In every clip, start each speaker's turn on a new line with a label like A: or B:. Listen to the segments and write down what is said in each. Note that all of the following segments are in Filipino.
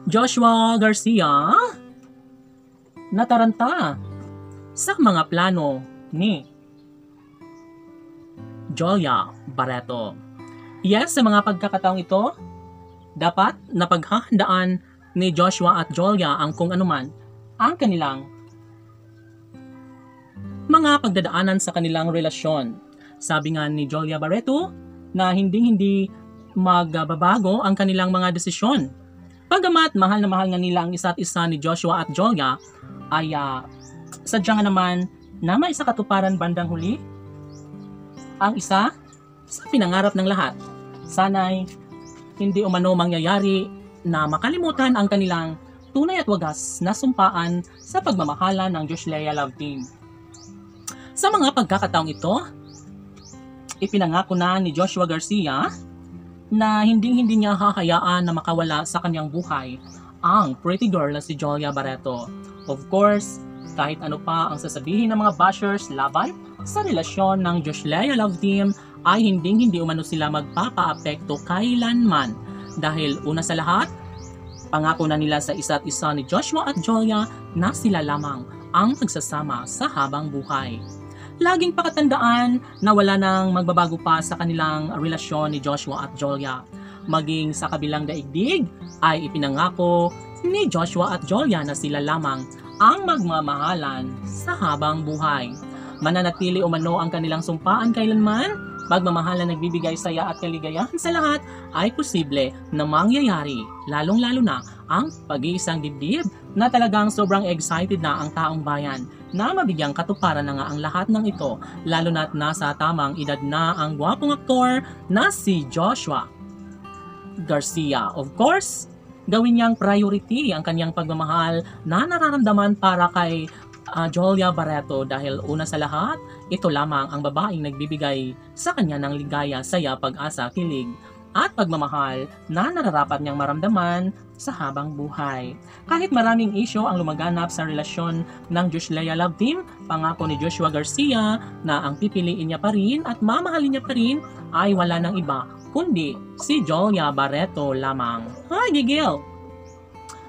A: Joshua Garcia nataranta sa mga plano ni Jolia Barreto. Yes, sa mga pagkakataong ito, dapat napaghahandaan ni Joshua at Jolia ang kung anuman ang kanilang mga pagdadaanan sa kanilang relasyon. Sabi nga ni Jolia Barreto na hindi magbabago ang kanilang mga desisyon. Pagamat mahal na mahal nga nila ang isa't isa ni Joshua at Jolia, ay sadya nga naman na may isa katuparan bandang huli ang isa sa pinangarap ng lahat. Sana'y hindi umano mangyayari na makalimutan ang kanilang tunay at wagas na sumpaan sa pagmamahala ng Joshua Love Team. Sa mga pagkakataong ito, ipinangako na ni Joshua Garcia na hindi niya hahayaan na makawala sa kanyang buhay ang pretty girl na si Jolia Barreto. Of course, kahit ano pa ang sasabihin ng mga bashers laban sa relasyon ng Joshua Love Team, ay hindi umano sila magpapa-apekto kailanman. Dahil una sa lahat, pangako na nila sa isa't isa ni Joshua at Jolia na sila lamang ang magsasama sa habang buhay. Laging pakatandaan na wala nang magbabago pa sa kanilang relasyon ni Joshua at Jolia. Maging sa kabilang daigdig ay ipinangako ni Joshua at Jolia na sila lamang ang magmamahalan sa habang buhay. Mananatili umano ang kanilang sumpaan kailanman, magmamahal na nagbibigay saya at kaligayahan sa lahat ay posible na mangyayari, lalong-lalo na ang pag-iisang dibdib na talagang sobrang excited na ang taong bayan na mabigyang katuparan na nga ang lahat ng ito, lalo na't nasa tamang edad na ang gwapong aktor na si Joshua Garcia. Of course, gawin niyang priority ang kanyang pagmamahal na nararamdaman para kay Jolia Barreto dahil una sa lahat, ito lamang ang babaeng nagbibigay sa kanya ng ligaya, saya, pag-asa, kilig at pagmamahal na nararapat niyang maramdaman sa habang buhay. Kahit maraming isyo ang lumaganap sa relasyon ng Joshua Love Team, pangako ni Joshua Garcia na ang pipiliin niya pa rin at mamahalin niya pa rin ay wala nang iba kundi si Jolia Barreto lamang. Hi, Gigil!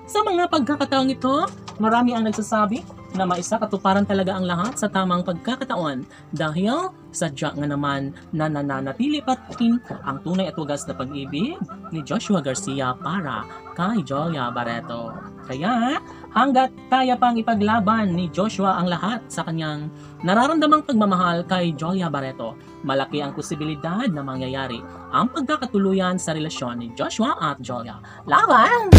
A: Sa mga pagkakataong ito, marami ang nagsasabi na maisa katuparan talaga ang lahat sa tamang pagkakataon dahil sadya nga naman na nananatili pa rin ang tunay at wagas na pag-ibig ni Joshua Garcia para kay Jolia Barreto. Kaya hanggat kaya pang ipaglaban ni Joshua ang lahat sa kanyang nararamdamang pagmamahal kay Jolia Barreto, malaki ang posibilidad na mangyayari ang pagkakatuluyan sa relasyon ni Joshua at Jolia. Laban!